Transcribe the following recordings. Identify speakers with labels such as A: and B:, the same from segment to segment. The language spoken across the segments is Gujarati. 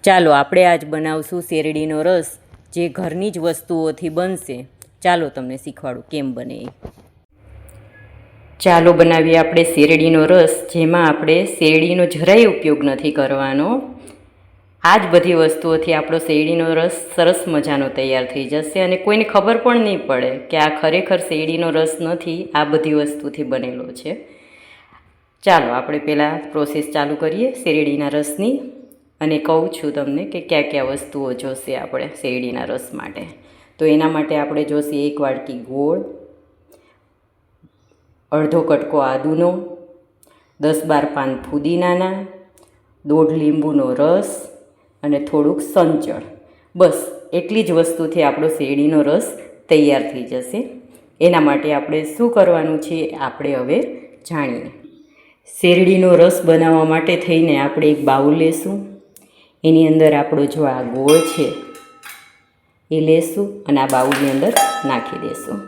A: ચાલો આપણે આજ બનાવશું શેરડીનો રસ, જે ઘરની જ વસ્તુઓથી બનશે. ચાલો તમને શીખવાડું કેમ બને એ. ચાલો બનાવીએ આપણે શેરડીનો રસ, જેમાં આપણે શેરડીનો જરાય ઉપયોગ નથી કરવાનો. આ જ બધી વસ્તુઓથી આપણો શેરડીનો રસ સરસ મજાનો તૈયાર થઈ જશે અને કોઈને ખબર પણ નહીં પડે કે આ ખરેખર શેરડીનો રસ નથી, આ બધી વસ્તુથી બનેલો છે. ચાલો આપણે પહેલાં પ્રોસેસ ચાલુ કરીએ શેરડીના રસની, અને કહું છું તમને કે કયા કયા વસ્તુઓ જોશે આપણે શેરડીના રસ માટે. તો એના માટે આપણે જોશે 1 વાટકી ગોળ, અડધો કટકો આદુનો, 10-12 પાન ફુદીનાના, 1/2 લીંબુનો રસ અને થોડુંક સંચળ. બસ એટલી જ વસ્તુથી આપણો શેરડીનો રસ તૈયાર થઈ જશે. એના માટે આપણે શું કરવાનું છે આપણે હવે જાણીએ. શેરડીનો રસ બનાવવા માટે થઈને આપણે એક બાઉલ લેશું. એની અંદર આપણો જો આ ગોળ છે એ લેશું અને આ બાઉલની અંદર નાખી દેશું.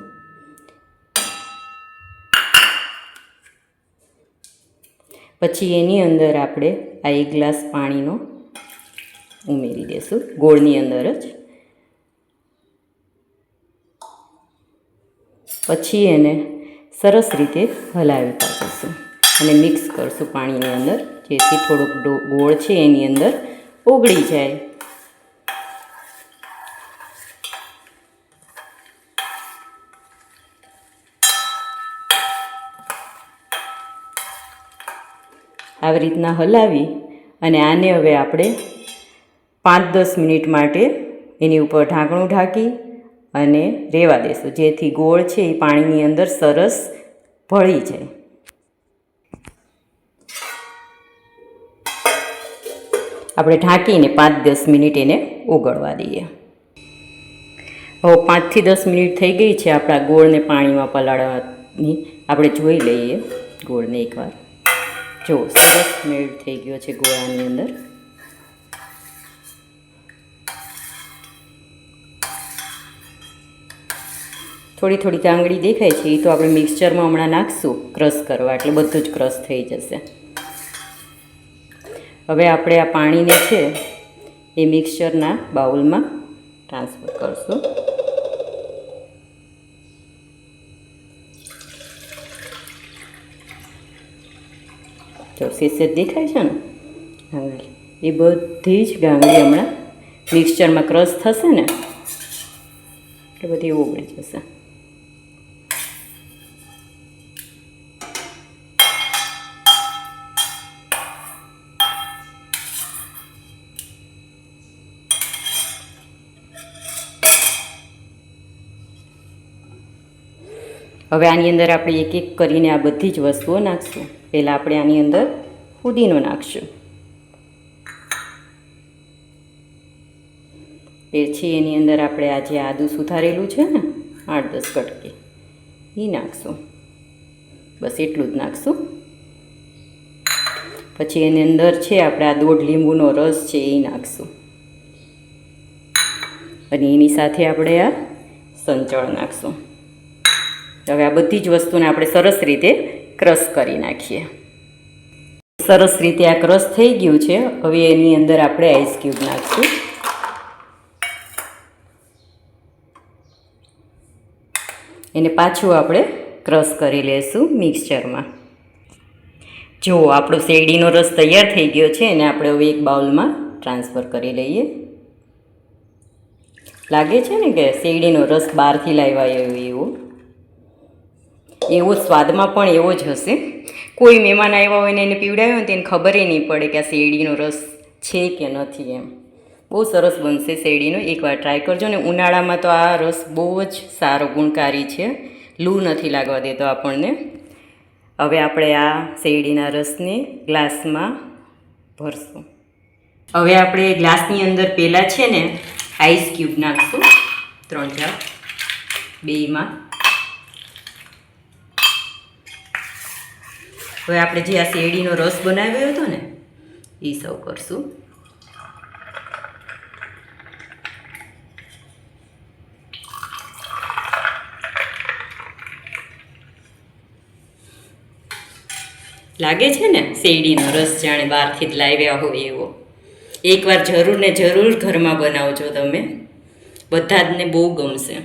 A: પછી એની અંદર આપણે આ 1 ગ્લાસ પાણીનો ઉમેરી દેશું ગોળની અંદર જ. પછી એને સરસ રીતે હલાવી પાડીશું અને મિક્સ કરશું પાણીની અંદર, જેથી થોડોક ગોળ છે એની અંદર ઓગળી જાય. આવી રીતના હલાવી અને આને હવે આપણે 5-10 મિનિટ માટે એની ઉપર ઢાંકણું ઢાંકી અને રહેવા દેશું, જેથી ગોળ છે એ પાણીની અંદર સરસ ભળી જાય. આપણે ઢાંકીને 5-10 મિનિટ એને ઓગળવા દઈએ. હવે 5-10 મિનિટ થઈ ગઈ છે આપણા ગોળને પાણીમાં પલાળવાની. આપણે જોઈ લઈએ ગોળને એકવાર. જો સરસ મેલ્ટ થઈ ગયો છે ગોળાની અંદર. થોડી થોડી કાંગળી દેખાય છે, એ તો આપણે મિક્સચરમાં હમણાં નાખશું ક્રશ કરવા, એટલે બધું જ ક્રશ થઈ જશે. હવે આપણે આ પાણીને છે એ મિક્સચરના બાઉલમાં ટ્રાન્સફર કરશું. તો સેજ દેખાય છે ને ગાંગડી, એ બધી જ ગાંગડી હમણાં મિક્સચરમાં ક્રશ થશે ને એટલે બધી ઓગળી જશે. હવે આની અંદર આપણે એક એક કરીને આ બધી જ વસ્તુઓ નાખશું. પહેલાં આપણે આની અંદર ફુદીનો નાખશું. પછી એની અંદર આપણે આ જે આદું સુધારેલું છે ને 8-10 કટકી એ નાખશું. બસ એટલું જ નાખશું. પછી એની અંદર છે આપણે આ 1/2 લીંબુનો રસ છે એ નાખશું. અને એની સાથે આપણે આ સંચળ નાખશું. હવે આ બધી જ વસ્તુને આપણે સરસ રીતે ક્રશ કરી નાખીએ. સરસ રીતે આ ક્રશ થઈ ગયું છે. હવે એની અંદર આપણે આઈસ ક્યુબ નાખશું. એને પાછું આપણે ક્રશ કરી લઈશું મિક્સચરમાં. જો આપણો શેરડીનો રસ તૈયાર થઈ ગયો છે, એને આપણે હવે એક બાઉલમાં ટ્રાન્સફર કરી લઈએ. લાગે છે ને કે શેરડીનો રસ બહારથી લાવ્યા એવો સ્વાદમાં પણ એવો જ હશે. કોઈ મહેમાન આવ્યા હોય ને એને પીવડાવ્યો હોય તો એને ખબર નહીં પડે કે આ શેરડીનો રસ છે કે નથી એમ. બહુ સરસ બનશે શેરડીનો, એકવાર ટ્રાય કરજો. ને ઉનાળામાં તો આ રસ બહુ જ સારો ગુણકારી છે, લૂ નથી લાગવા દેતો આપણને. હવે આપણે આ શેરડીના રસને ગ્લાસમાં ભરશું. હવે આપણે ગ્લાસની અંદર પહેલાં છે ને આઈસ ક્યુબ નાખશું 3-4 બેયમાં. હવે આપણે જે આ શેરડીનો રસ બનાવ્યો હતો ને એ સર્વ કરશું. લાગે છે ને શેરડીનો રસ જાણે બહારથી જ લાવ્યા હોય એવો. એકવાર જરૂર ને જરૂર ઘરમાં બનાવજો તમે, બધા જને બહુ ગમશે.